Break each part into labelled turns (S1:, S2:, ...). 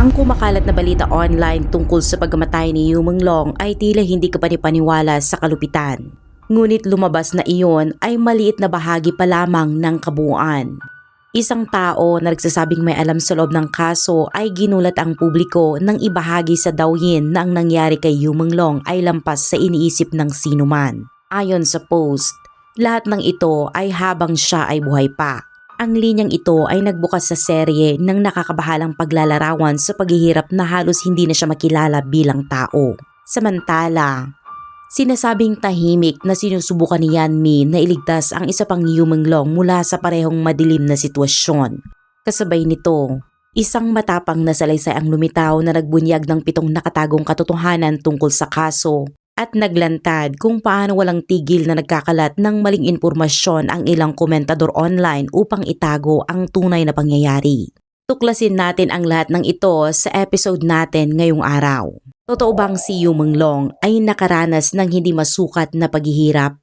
S1: Ang kumakalat na balita online tungkol sa pagkamatay ni Yu Menglong ay tila hindi ka panipaniwala sa kalupitan. Ngunit lumabas na iyon ay maliit na bahagi pa lamang ng kabuuan. Isang tao na nagsasabing may alam sa loob ng kaso ay ginulat ang publiko nang ibahagi sa Douyin na ang nangyari kay Yu Menglong ay lampas sa iniisip ng sinuman. Ayon sa post, lahat ng ito ay habang siya ay buhay pa. Ang linyang ito ay nagbukas sa serye ng nakakabahalang paglalarawan sa paghihirap na halos hindi na siya makilala bilang tao. Samantala, sinasabing tahimik na sinusubukan ni Yanmi na iligtas ang isa pang Yu Menglong mula sa parehong madilim na sitwasyon. Kasabay nito, isang matapang na salaysay ang lumitaw na nagbunyag ng 7 nakatagong katotohanan tungkol sa kaso at naglantad kung paano walang tigil na nagkakalat ng maling impormasyon ang ilang komentador online upang itago ang tunay na pangyayari. Tuklasin natin ang lahat ng ito sa episode natin ngayong araw. Totoo bang si Yu Menglong ay nakaranas ng hindi masukat na paghihirap?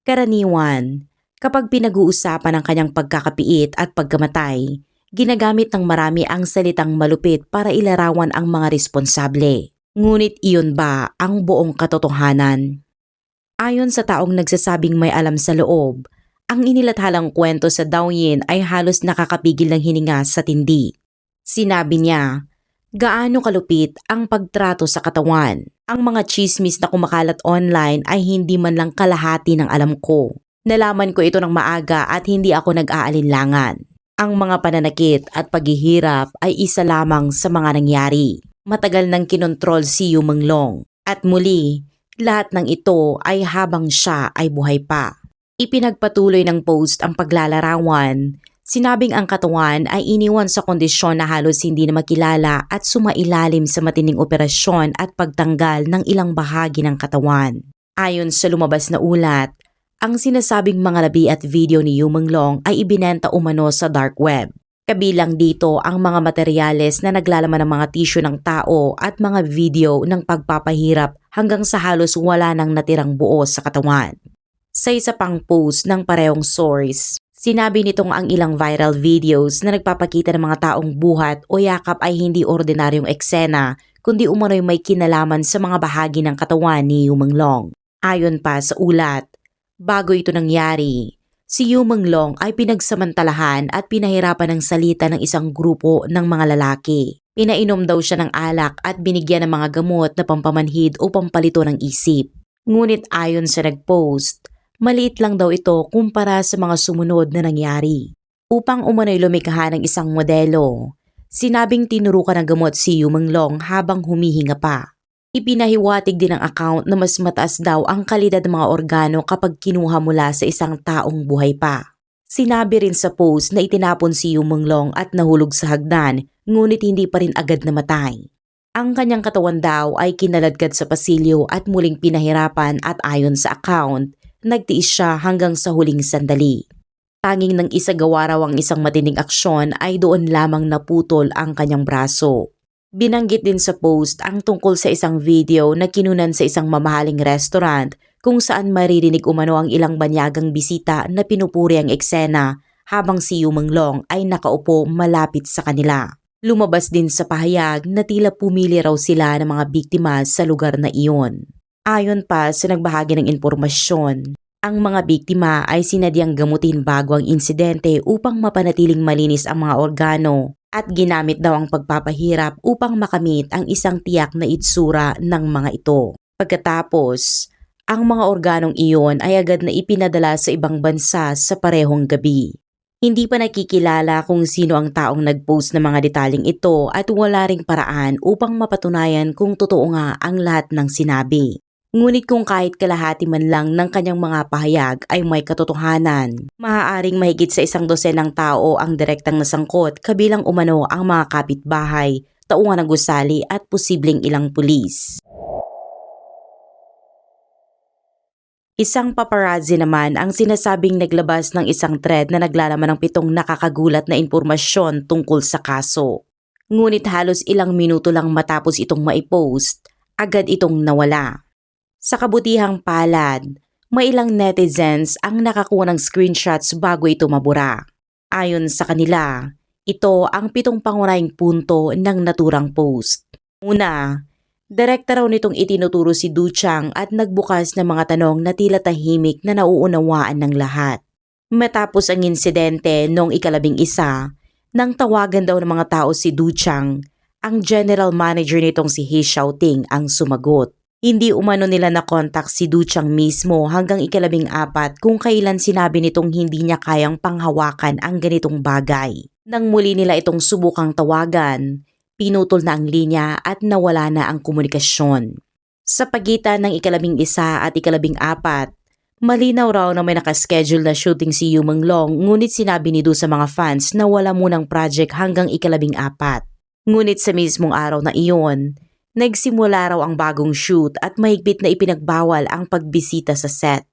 S1: Karaniwan, kapag pinag-uusapan ang kanyang pagkakapiit at pagkamatay, ginagamit ng marami ang salitang malupit para ilarawan ang mga responsable. Ngunit iyon ba ang buong katotohanan? Ayon sa taong nagsasabing may alam sa loob, ang inilathalang kwento sa Douyin ay halos nakakapigil ng hininga sa tindi. Sinabi niya, gaano kalupit ang pagtrato sa katawan. Ang mga chismis na kumakalat online ay hindi man lang kalahati ng alam ko. Nalaman ko ito ng maaga at hindi ako nag-aalinlangan. Ang mga pananakit at paghihirap ay isa lamang sa mga nangyari. Matagal nang kinontrol si Yu Menglong at muli, lahat ng ito ay habang siya ay buhay pa. Ipinagpatuloy ng post ang paglalarawan, sinabing ang katawan ay iniwan sa kondisyon na halos hindi na makilala at sumailalim sa matinding operasyon at pagtanggal ng ilang bahagi ng katawan. Ayon sa lumabas na ulat, ang sinasabing mga labi at video ni Yu Menglong ay ibinenta umano sa dark web. Kabilang dito ang mga materyales na naglalaman ng mga tissue ng tao at mga video ng pagpapahirap hanggang sa halos wala nang natirang buo sa katawan. Sa isa pang post ng parehong source, sinabi nitong ang ilang viral videos na nagpapakita ng mga taong buhat o yakap ay hindi ordinaryong eksena kundi umano'y may kinalaman sa mga bahagi ng katawan ni Yu Menglong. Ayon pa sa ulat, bago ito nangyari, si Yu Menglong ay pinagsamantalahan at pinahirapan ng salita ng isang grupo ng mga lalaki. Pinainom daw siya ng alak at binigyan ng mga gamot na pampamanhid o pampalito ng isip. Ngunit ayon sa nagpost, maliit lang daw ito kumpara sa mga sumunod na nangyari. Upang umano'y lumikha ng isang modelo, sinabing tinurukan ng gamot si Yu Menglong habang humihinga pa. Ipinahiwatig din ng account na mas mataas daw ang kalidad ng mga organo kapag kinuha mula sa isang taong buhay pa. Sinabi rin sa post na itinapon si Yu Menglong at nahulog sa hagdan ngunit hindi pa rin agad namatay. Ang kanyang katawan daw ay kinaladkad sa pasilyo at muling pinahirapan at ayon sa account, nagtiis siya hanggang sa huling sandali. Tanging nang isagawa raw ang isang matinding aksyon ay doon lamang naputol ang kanyang braso. Binanggit din sa post ang tungkol sa isang video na kinunan sa isang mamahaling restaurant kung saan maririnig umano ang ilang banyagang bisita na pinupuri ang eksena habang si Yu Menglong ay nakaupo malapit sa kanila. Lumabas din sa pahayag na tila pumili raw sila ng mga biktima sa lugar na iyon. Ayon pa sa nagbahagi ng impormasyon, ang mga biktima ay sinadyang gamutin bago ang insidente upang mapanatiling malinis ang mga organo at ginamit daw ang pagpapahirap upang makamit ang isang tiyak na itsura ng mga ito. Pagkatapos, ang mga organong iyon ay agad na ipinadala sa ibang bansa sa parehong gabi. Hindi pa nakikilala kung sino ang taong nagpost ng mga detaling ito at wala ring paraan upang mapatunayan kung totoo nga ang lahat ng sinabi. Ngunit kung kahit kalahati man lang ng kanyang mga pahayag ay may katotohanan, maaaring mahigit sa 100 ng tao ang direktang nasangkot kabilang umano ang mga kapitbahay, tauhan ng gusali at posibleng ilang pulis. Isang paparazzi naman ang sinasabing naglabas ng isang thread na naglalaman ng 7 nakakagulat na impormasyon tungkol sa kaso. Ngunit halos ilang minuto lang matapos itong maipost, agad itong nawala. Sa kabutihang palad, may ilang netizens ang nakakuha ng screenshots bago ito mabura. Ayon sa kanila, Ito ang 7 pangunahing punto ng naturang post. Una, direkta raw nitong itinuturo si Du Chang at nagbukas ng mga tanong na tila tahimik na nauunawaan ng lahat. Matapos ang insidente noong ika-11, nang tawagan daw ng mga tao si Du Chang, ang general manager nitong si He Xiaoting ang sumagot. Hindi umano nila na-contact si Du Chang mismo hanggang ika-14 kung kailan sinabi nitong hindi niya kayang panghawakan ang ganitong bagay. Nang muli nila itong subukang tawagan, pinutol na ang linya at nawala na ang komunikasyon. Sa pagitan ng ika-11 at ika-14, malinaw raw na may nakaschedule na shooting si Yu Menglong, ngunit sinabi ni Du sa mga fans na wala munang project hanggang ika-14. Ngunit sa mismong araw na iyon, nagsimula raw ang bagong shoot at mahigpit na ipinagbawal ang pagbisita sa set.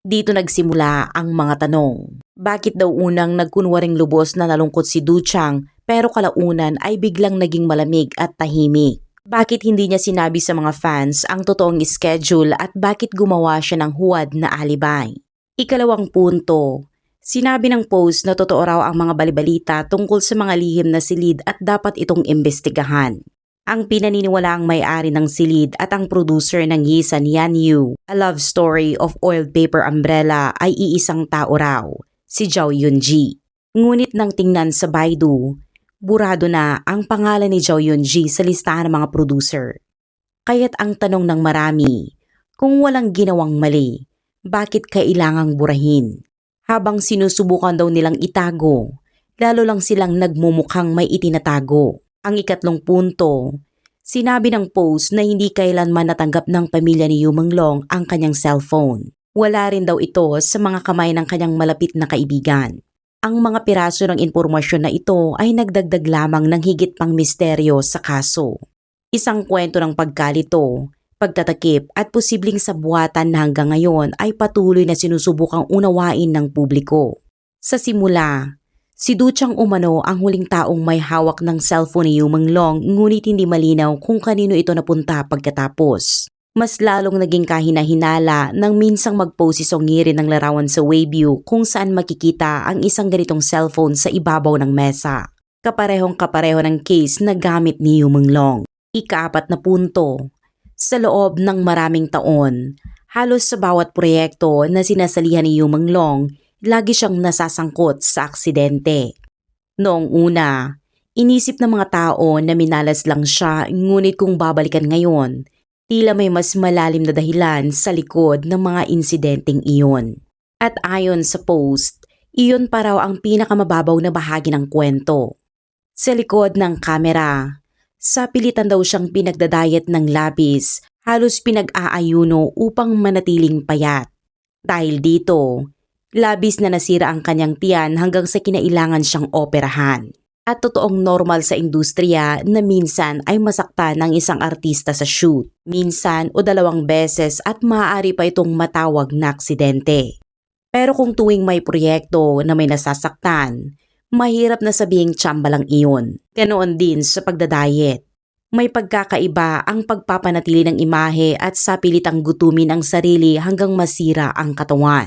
S1: Dito nagsimula ang mga tanong. Bakit daw unang nagkunwaring lubos na nalungkot si Du Chang pero kalaunan ay biglang naging malamig at tahimik? Bakit hindi niya sinabi sa mga fans ang totoong schedule at bakit gumawa siya ng huwad na alibay? Ikalawang punto, sinabi ng post na totoo raw ang mga balibalita tungkol sa mga lihim na silid at dapat itong imbestigahan. Ang pinaniniwalaang may-ari ng silid at ang producer ng Yisan Yan Yu, A Love Story of Oiled Paper Umbrella ay iisang tao raw, si Zhao Yunji. Ngunit nang tingnan sa Baidu, burado na ang pangalan ni Zhao Yunji sa listahan ng mga producer. Kaya't ang tanong ng marami, kung walang ginawang mali, bakit kailangang burahin? Habang sinusubukan daw nilang itago, lalo lang silang nagmumukhang may itinatago. Ang ikatlong punto, sinabi ng post na hindi kailanman natanggap ng pamilya ni Yu Menglong ang kanyang cellphone. Wala rin daw ito sa mga kamay ng kanyang malapit na kaibigan. Ang mga piraso ng impormasyon na ito ay nagdagdag lamang ng higit pang misteryo sa kaso. Isang kwento ng pagkalito, pagtatakip at posibleng sabuatan na hanggang ngayon ay patuloy na sinusubukang unawain ng publiko. Sa simula, si Du Chang umano ang huling taong may hawak ng cellphone ni Yu Menglong, ngunit hindi malinaw kung kanino ito napunta pagkatapos. Mas lalong naging kahina-hinala nang minsang mag-post si Song Yirin ng larawan sa Weibo kung saan makikita ang isang ganitong cellphone sa ibabaw ng mesa. Kaparehong-kapareho ng case na gamit ni Yu Menglong. Ika-4 na punto. Sa loob ng maraming taon, halos sa bawat proyekto na sinasalihan ni Yu Menglong, lagi siyang nasasangkot sa aksidente. Noong una, inisip ng mga tao na minalas lang siya, ngunit kung babalikan ngayon, tila may mas malalim na dahilan sa likod ng mga insidenteng iyon. At ayon sa post, iyon pa raw ang pinakamababaw na bahagi ng kwento. Sa likod ng kamera, sa pilitan daw siyang pinagdadayat ng labis, halos pinag-aayuno upang manatiling payat. Dahil dito, labis na nasira ang kanyang tiyan hanggang sa kinailangan siyang operahan. At totoong normal sa industriya na minsan ay masaktan ng isang artista sa shoot, minsan o 2 beses at maaari pa itong matawag na aksidente. Pero kung tuwing may proyekto na may nasasaktan, mahirap na sabihing tsamba lang iyon. Ganoon din sa pagdadayet. May pagkakaiba ang pagpapanatili ng imahe at sa pilitang gutumin ang sarili hanggang masira ang katawan.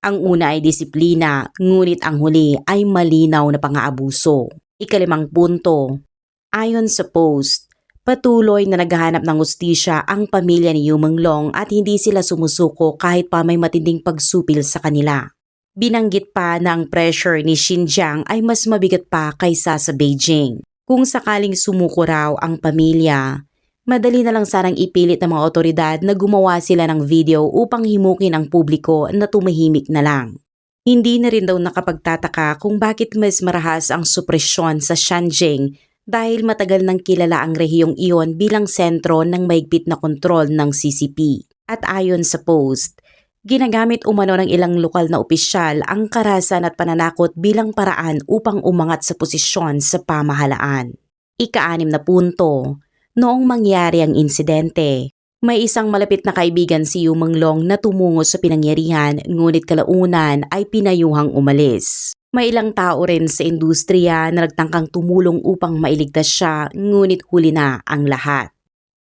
S1: Ang una ay disiplina, ngunit ang huli ay malinaw na pang-aabuso. Ika-5 punto. Ayon sa post, patuloy na naghahanap ng hustisya ang pamilya ni Yu Menglong at hindi sila sumusuko kahit pa may matinding pagsupil sa kanila. Binanggit pa na ang pressure ni Xinjiang ay mas mabigat pa kaysa sa Beijing. Kung sakaling sumuko raw ang pamilya, madali na lang sanang ipilit ng mga otoridad na gumawa sila ng video upang himukin ang publiko na tumahimik na lang. Hindi na rin daw nakapagtataka kung bakit mas marahas ang supresyon sa Shanjing dahil matagal nang kilala ang rehiyong iyon bilang sentro ng mahigpit na kontrol ng CCP. At ayon sa post, ginagamit umano ng ilang lokal na opisyal ang karahasan at pananakot bilang paraan upang umangat sa posisyon sa pamahalaan. Ika-6 na punto. Noong mangyari ang insidente, may isang malapit na kaibigan si Yu Menglong na tumungo sa pinangyarihan, ngunit kalaunan ay pinayuhang umalis. May ilang tao rin sa industriya na nagtangkang tumulong upang mailigtas siya, ngunit huli na ang lahat.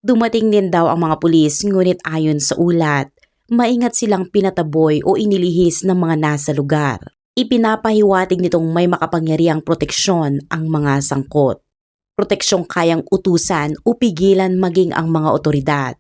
S1: Dumating din daw ang mga pulis, ngunit ayon sa ulat, maingat silang pinataboy o inilihis ng mga nasa lugar. Ipinapahiwatig nitong may makapangyarihang proteksyon ang mga sangkot. Proteksyong kayang utusan o pigilan maging ang mga otoridad.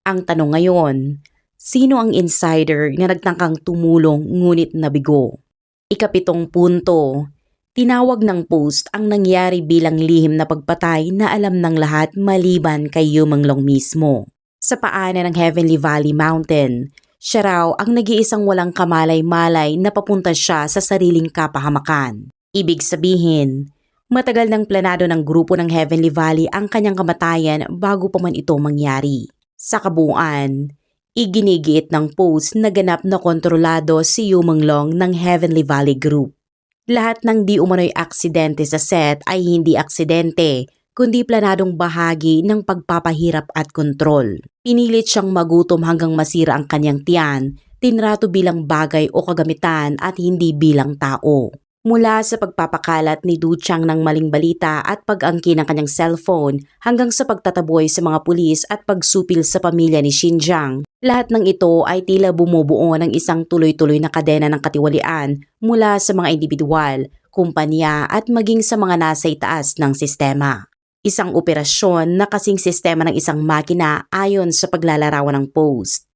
S1: Ang tanong ngayon, sino ang insider na nagtangkang tumulong ngunit nabigo? Ikapitong punto, tinawag ng Post ang nangyari bilang lihim na pagpatay na alam ng lahat maliban kay Yu Manglong mismo. Sa paanan ng Heavenly Valley Mountain, siya raw ang nag-iisang walang kamalay-malay na papunta siya sa sariling kapahamakan. Ibig sabihin, matagal nang planado ng grupo ng Heavenly Valley ang kanyang kamatayan bago pa man ito mangyari. Sa kabuuan, iginigiit ng Post na ganap na kontrolado si Yu Manglong ng Heavenly Valley Group. Lahat ng di umano'y aksidente sa set ay hindi aksidente, kundi planadong bahagi ng pagpapahirap at kontrol. Pinilit siyang magutom hanggang masira ang kanyang tiyan, tinrato bilang bagay o kagamitan at hindi bilang tao. Mula sa pagpapakalat ni Du Chang ng maling balita at pag-angkin ng kanyang cellphone hanggang sa pagtataboy sa mga pulis at pagsupil sa pamilya ni Xinjiang, lahat ng ito ay tila bumubuo ng isang tuloy-tuloy na kadena ng katiwalian mula sa mga individual, kumpanya at maging sa mga nasa itaas ng sistema. Isang operasyon na kasing sistema ng isang makina ayon sa paglalarawan ng Post.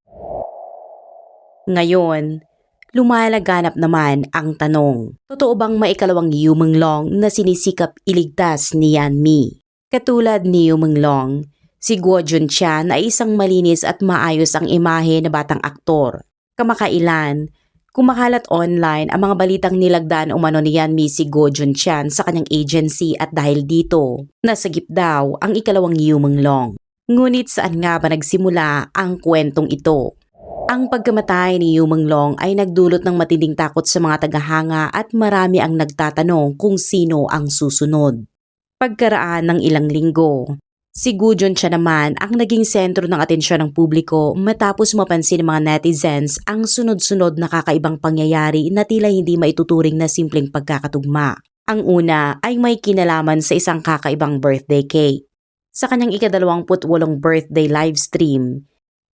S1: Ngayon, lumalaganap naman ang tanong, totoo bang maikalawang Yu Manglong na sinisikap iligtas ni Yan Mi? Katulad ni Yu Manglong, si Guo Junqian ay isang malinis at maayos ang imahe na batang aktor. Kamakailan, kumakalat online ang mga balitang nilagdaan umano ni Yan Mi si Guo Junqian sa kanyang agency at dahil dito, nasagip daw ang ikalawang Yu Manglong. Ngunit saan nga ba nagsimula ang kwentong ito? Ang pagkamatay ni Yu Manglong ay nagdulot ng matinding takot sa mga tagahanga at marami ang nagtatanong kung sino ang susunod. Pagkaraan ng ilang linggo, si Guo Junqian naman ang naging sentro ng atensyon ng publiko matapos mapansin ng mga netizens ang sunod-sunod na kakaibang pangyayari na tila hindi maituturing na simpleng pagkakatugma. Ang una ay may kinalaman sa isang kakaibang birthday cake. Sa kanyang ika-28 birthday livestream,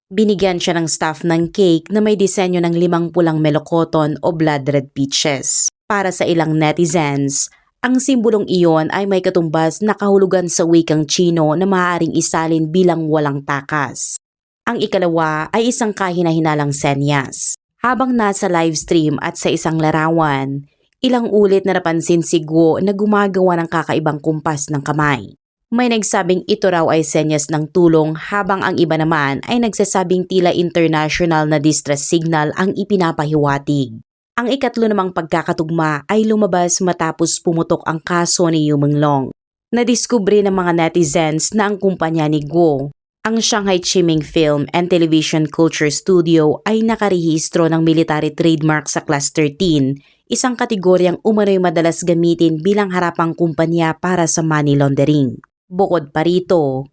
S1: binigyan siya ng staff ng cake na may disenyo ng 5 pulang melokoton o blood red peaches. Para sa ilang netizens, ang simbolong iyon ay may katumbas na kahulugan sa wikang Chino na maaaring isalin bilang walang takas. Ang ikalawa ay isang kahina-hinalang senyas. Habang nasa livestream at sa isang larawan, ilang ulit na napansin si Guo na gumagawa ng kakaibang kumpas ng kamay. May nagsabing ito raw ay senyas ng tulong habang ang iba naman ay nagsasabing tila international na distress signal ang ipinapahiwatig. Ang ikatlo namang pagkakatugma ay lumabas matapos pumutok ang kaso ni Yu Manglong. Nadiskubre ng mga netizens na ang kumpanya ni Guo, ang Shanghai Chiming Film and Television Culture Studio ay nakarehistro ng military trademark sa Class 13, isang kategoryang umano'y madalas gamitin bilang harapang kumpanya para sa money laundering. Bukod pa rito,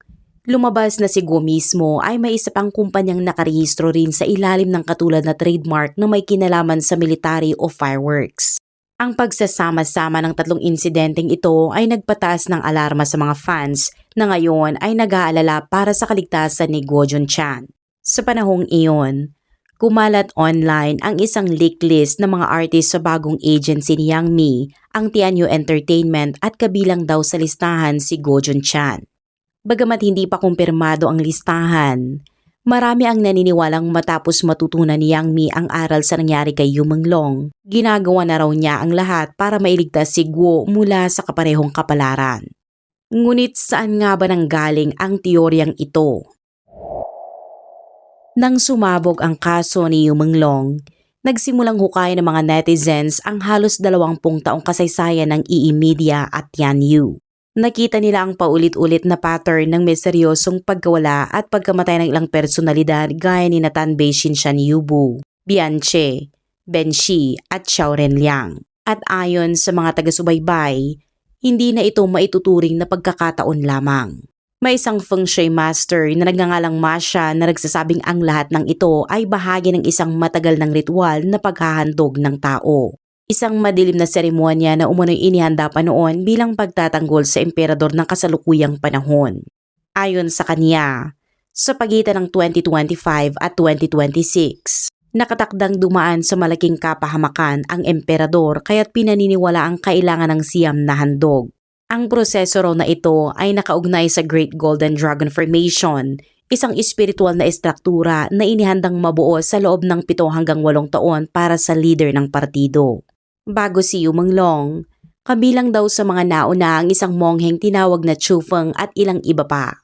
S1: lumabas na si Guo mismo ay may isa pang kumpanyang nakarehistro rin sa ilalim ng katulad na trademark na may kinalaman sa military o fireworks. Ang pagsasama-sama ng tatlong insidenteng ito ay nagpataas ng alarma sa mga fans na ngayon ay nag-aalala para sa kaligtasan ni Guo Junqian. Sa panahong iyon, kumalat online ang isang leak list ng mga artist sa bagong agency ni Yang Mi, ang Tianyu Entertainment at kabilang daw sa listahan si Guo Junqian. Bagamat hindi pa kumpirmado ang listahan, marami ang naniniwalang matapos matutunan ni Yang Mi ang aral sa nangyari kay Yu Manglong, ginagawa na raw niya ang lahat para mailigtas si Guo mula sa kaparehong kapalaran. Ngunit saan nga ba nanggaling ang teoryang ito? Nang sumabog ang kaso ni Yu Manglong, nagsimulang hukay ng mga netizens ang halos 20 taong kasaysayan ng EE Media at Tianyu. Nakita nila ang paulit-ulit na pattern ng misteryosong pagkawala at pagkamatay ng ilang personalidad gaya ni Tan Beixin Shan Yubu, Bianche, Ben Shi at Xiao Renliang. At ayon sa mga taga-subaybay, hindi na ito maituturing na pagkakataon lamang. May isang feng shui master na nagngangalang Ma Xia na nagsasabing ang lahat ng ito ay bahagi ng isang matagal ng ritual na paghahandog ng tao. Isang madilim na seremonya na umano'y inihanda pa noon bilang pagtatanggol sa emperador ng kasalukuyang panahon. Ayon sa kanya, sa pagitan ng 2025 at 2026, Nakatakdang dumaan sa malaking kapahamakan ang emperador kaya't pinaniniwala ang kailangan ng siyam na handog. Ang proseso raw na ito ay nakaugnay sa Great Golden Dragon Formation, isang espiritual na estruktura na inihandang mabuo sa loob ng 7 hanggang 8 taon para sa leader ng partido. Bago si Yu Menglong, kabilang daw sa mga nauna ang isang mongheng tinawag na Chu Feng at ilang iba pa.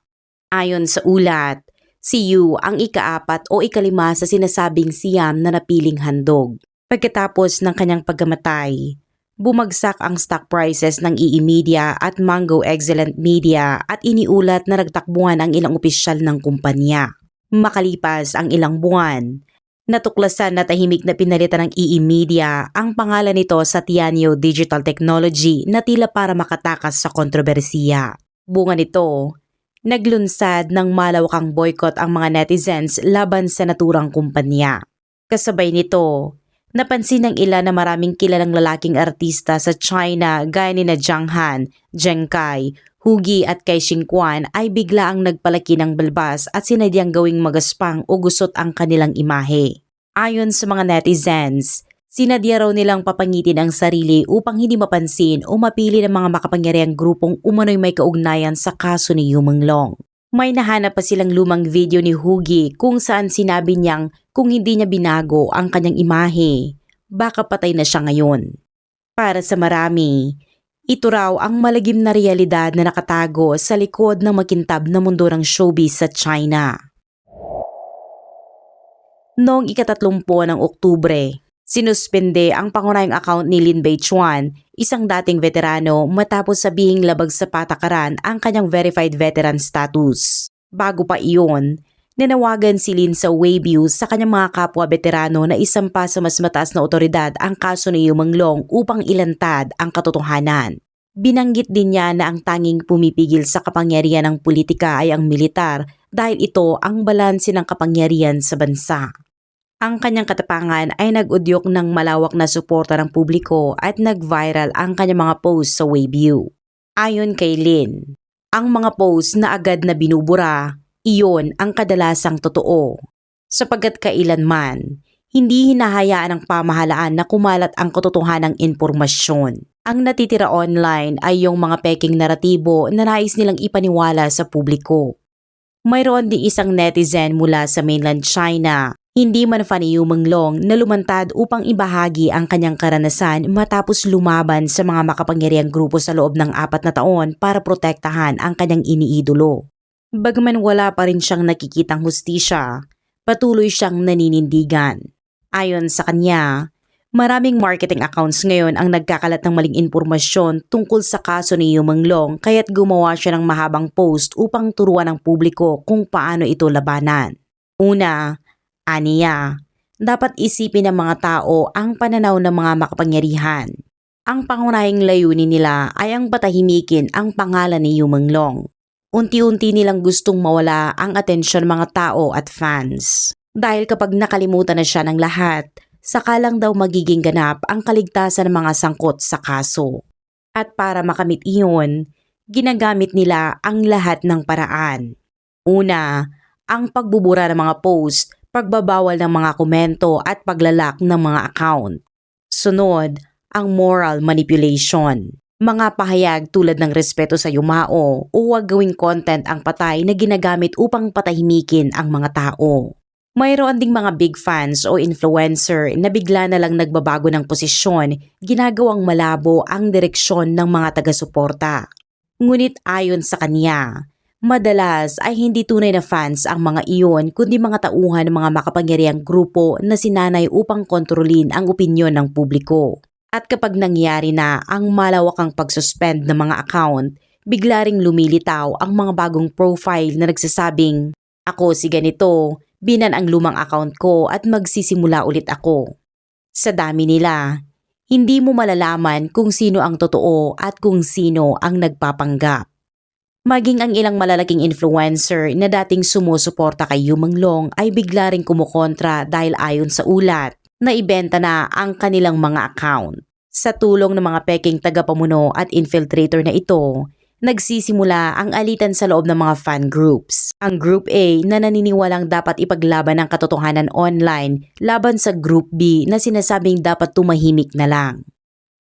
S1: Ayon sa ulat, si Yu ang ika-4 o ika-5 sa sinasabing siyam na napiling handog. Pagkatapos ng kanyang pagkamatay, bumagsak ang stock prices ng EE Media at Mango Excellent Media at iniulat na nagtakbuhan ang ilang opisyal ng kumpanya. Makalipas ang ilang buwan, natuklasan na tahimik na pinalitan ng EE Media ang pangalan nito sa Tianyo Digital Technology na tila para makatakas sa kontrobersiya. Bunga nito, naglunsad ng malawakang boycott ang mga netizens laban sa naturang kumpanya. Kasabay nito, napansin ng ilan na maraming kilalang lalaking artista sa China gaya ni Zhang Han, Zheng Kai, Hugi at Kai Xingquan ay bigla ang nagpalaki ng balbas at sinadyang gawing magaspang o gusot ang kanilang imahe. Ayon sa mga netizens, sinadya raw nilang papangitin ang sarili upang hindi mapansin o mapili ng mga makapangyarihang grupong umano'y may kaugnayan sa kaso ni Yu Menglong. May nahanap pa silang lumang video ni Hugi kung saan sinabi niyang kung hindi niya binago ang kanyang imahe, baka patay na siya ngayon. Para sa marami, ito raw ang malagim na realidad na nakatago sa likod ng makintab na mundo ng showbiz sa China. Noong ika-30 ng Oktubre, sinuspende ang pangunahing account ni Lin Beichuan, isang dating veterano matapos sabihing labag sa patakaran ang kanyang verified veteran status. Bago pa iyon, nanawagan si Lin sa Weibo sa kanyang mga kapwa veterano na isampa sa mas mataas na otoridad ang kaso ni Yu Menglong upang ilantad ang katotohanan. Binanggit din niya na ang tanging pumipigil sa kapangyarihan ng politika ay ang militar dahil ito ang balanse ng kapangyarihan sa bansa. Ang kanyang katapangan ay nag-udyok ng malawak na suporta ng publiko at nag-viral ang kanyang mga post sa Weibo. Ayon kay Lin, ang mga post na agad na binubura, iyon ang kadalasang totoo. Sapagkat kailanman, hindi hinahayaan ng pamahalaan na kumalat ang katotohanang impormasyon. Ang natitira online ay yung mga peking naratibo na nais nilang ipaniwala sa publiko. Mayroon din isang netizen mula sa mainland China, hindi man fan ni Yu Menglong na lumantad upang ibahagi ang kanyang karanasan matapos lumaban sa mga makapangyarihang grupo sa loob ng 4 na taon para protektahan ang kanyang iniidolo. Bagaman wala pa rin siyang nakikitang hustisya, patuloy siyang naninindigan. Ayon sa kanya, maraming marketing accounts ngayon ang nagkakalat ng maling impormasyon tungkol sa kaso ni Yu Menglong kaya't gumawa siya ng mahabang post upang turuan ng publiko kung paano ito labanan. Una, aniya, dapat isipin ng mga tao ang pananaw ng mga makapangyarihan. Ang pangunahing layunin nila ay ang patahimikin ang pangalan ni Yu Menglong. Unti-unti nilang gustong mawala ang atensyon mga tao at fans. Dahil kapag nakalimutan na siya ng lahat, saka lang daw magiging ganap ang kaligtasan ng mga sangkot sa kaso. At para makamit iyon, ginagamit nila ang lahat ng paraan. Una, ang pagbubura ng mga post, pagbabawal ng mga komento at paglalak ng mga account. Sunod, ang moral manipulation. Mga pahayag tulad ng respeto sa yumao o huwag gawing content ang patay na ginagamit upang patahimikin ang mga tao. Mayroon ding mga big fans o influencer na bigla na lang nagbabago ng posisyon, ginagawang malabo ang direksyon ng mga taga-suporta. Ngunit ayon sa kanya, madalas ay hindi tunay na fans ang mga iyon kundi mga tauhan ng mga makapangyarihang grupo na sinanay upang kontrolin ang opinyon ng publiko. At kapag nangyari na ang malawakang pagsuspend ng mga account, bigla ring lumilitaw ang mga bagong profile na nagsasabing, "Ako si ganito, binan ang lumang account ko at magsisimula ulit ako." Sa dami nila, hindi mo malalaman kung sino ang totoo at kung sino ang nagpapanggap. Maging ang ilang malalaking influencer na dating sumusuporta kay Yu Menglong ay bigla ring kumukontra dahil ayon sa ulat, na ibenta na ang kanilang mga account. Sa tulong ng mga peking tagapamuno at infiltrator na ito, Nagsisimula ang alitan sa loob ng mga fan groups. Ang Group A na naniniwalang dapat ipaglaban ang katotohanan online laban sa Group B na sinasabing dapat tumahimik na lang.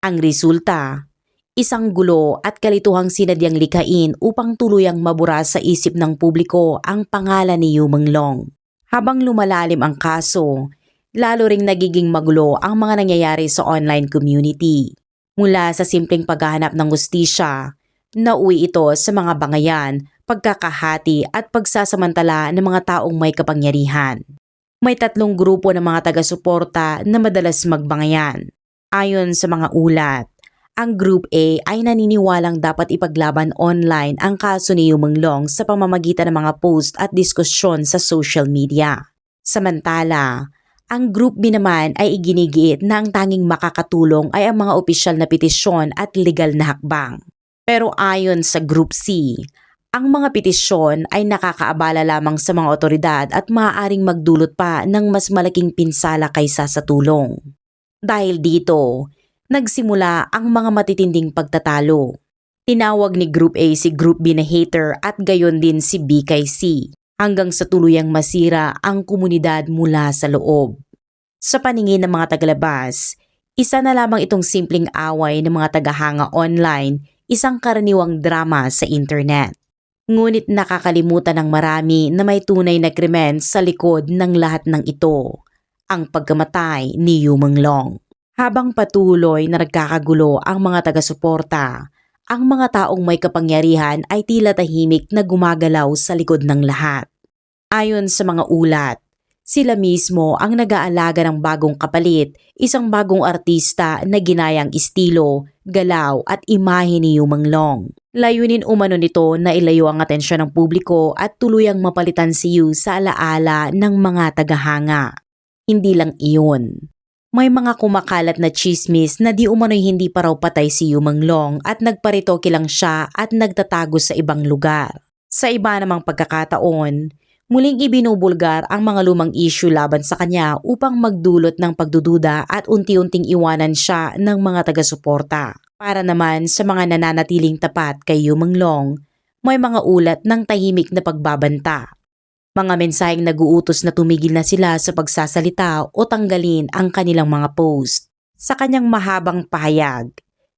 S1: Ang resulta, isang gulo at kalituhang sinadyang likain upang tuluyang mabura sa isip ng publiko ang pangalan ni Yu Menglong. Habang lumalalim ang kaso, lalo ring nagiging magulo ang mga nangyayari sa online community. Mula sa simpleng paghahanap ng hustisya, nauwi ito sa mga bangayan, pagkakahati at pagsasamantala ng mga taong may kapangyarihan. May 3 grupo ng mga taga-suporta na madalas magbangayan. Ayon sa mga ulat, ang Group A ay naniniwalang dapat ipaglaban online ang kaso ni Yu Menglong sa pamamagitan ng mga post at diskusyon sa social media. Samantala, ang Group B naman ay iginigiit na ang tanging makakatulong ay ang mga opisyal na petisyon at legal na hakbang. Pero ayon sa Group C, ang mga petisyon ay nakakaabala lamang sa mga otoridad at maaaring magdulot pa ng mas malaking pinsala kaysa sa tulong. Dahil dito, nagsimula ang mga matitinding pagtatalo. Tinawag ni Group A si Group B na hater at gayon din si B kay C, hanggang sa tuluyang masira ang komunidad mula sa loob. Sa paningin ng mga tagalabas, isa na lamang itong simpleng away ng mga tagahanga online, isang karaniwang drama sa internet. Ngunit nakakalimutan ng marami na may tunay na krimen sa likod ng lahat ng ito, ang pagkamatay ni Yu Menglong. Habang patuloy na nagkakagulo ang mga taga-suporta, ang mga taong may kapangyarihan ay tila tahimik na gumagalaw sa likod ng lahat. Ayon sa mga ulat, sila mismo ang nag-aalaga ng bagong kapalit, isang bagong artista na ginayang estilo, galaw at imahe ni Yu Menglong. Layunin umano nito na ilayo ang atensyon ng publiko at tuluyang mapalitan si Yu sa alaala ng mga tagahanga. Hindi lang iyon. May mga kumakalat na chismis na di umano'y hindi pa raw patay si Yu Menglong at nagparitoke lang siya at nagtatago sa ibang lugar. Sa iba namang pagkakataon, muling ibinubulgar ang mga lumang issue laban sa kanya upang magdulot ng pagdududa at unti-unting iwanan siya ng mga taga-suporta. Para naman sa mga nananatiling tapat kay Yu Menglong, may mga ulat ng tahimik na pagbabanta. Mga mensaheng nag-uutos na tumigil na sila sa pagsasalita o tanggalin ang kanilang mga post. Sa kanyang mahabang pahayag,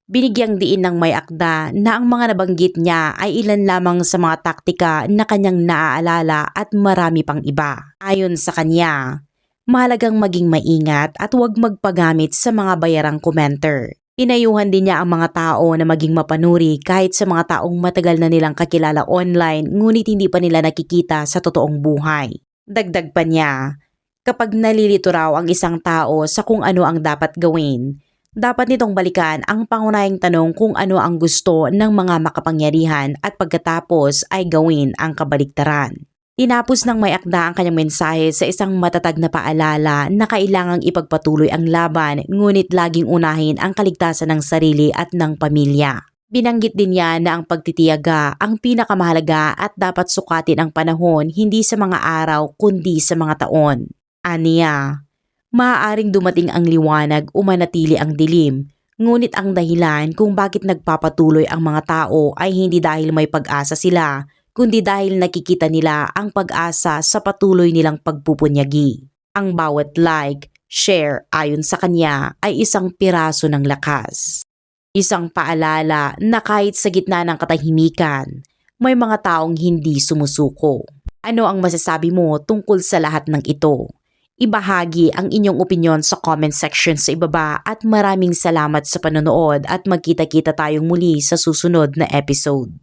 S1: binigyang diin ng may akda na ang mga nabanggit niya ay ilan lamang sa mga taktika na kanyang naaalala at marami pang iba. Ayon sa kanya, mahalagang maging maingat at huwag magpagamit sa mga bayarang commenter. Inayuhan din niya ang mga tao na maging mapanuri kahit sa mga taong matagal na nilang kakilala online ngunit hindi pa nila nakikita sa totoong buhay. Dagdag pa niya, kapag nalilito raw ang isang tao sa kung ano ang dapat gawin, dapat nitong balikan ang pangunahing tanong kung ano ang gusto ng mga makapangyarihan at pagkatapos ay gawin ang kabaliktaran. Tinapos ng may akda ang kanyang mensahe sa isang matatag na paalala na kailangang ipagpatuloy ang laban ngunit laging unahin ang kaligtasan ng sarili at ng pamilya. Binanggit din niya na ang pagtitiyaga ang pinakamahalaga at dapat sukatin ang panahon hindi sa mga araw kundi sa mga taon. Aniya, maaaring dumating ang liwanag o manatili ang dilim, ngunit ang dahilan kung bakit nagpapatuloy ang mga tao ay hindi dahil may pag-asa sila, kundi dahil nakikita nila ang pag-asa sa patuloy nilang pagpupunyagi. Ang bawat like, share ayon sa kanya ay isang piraso ng lakas. Isang paalala na kahit sa gitna ng katahimikan, may mga taong hindi sumusuko. Ano ang masasabi mo tungkol sa lahat ng ito? Ibahagi ang inyong opinyon sa comment section sa ibaba at maraming salamat sa panonood at magkita-kita tayong muli sa susunod na episode.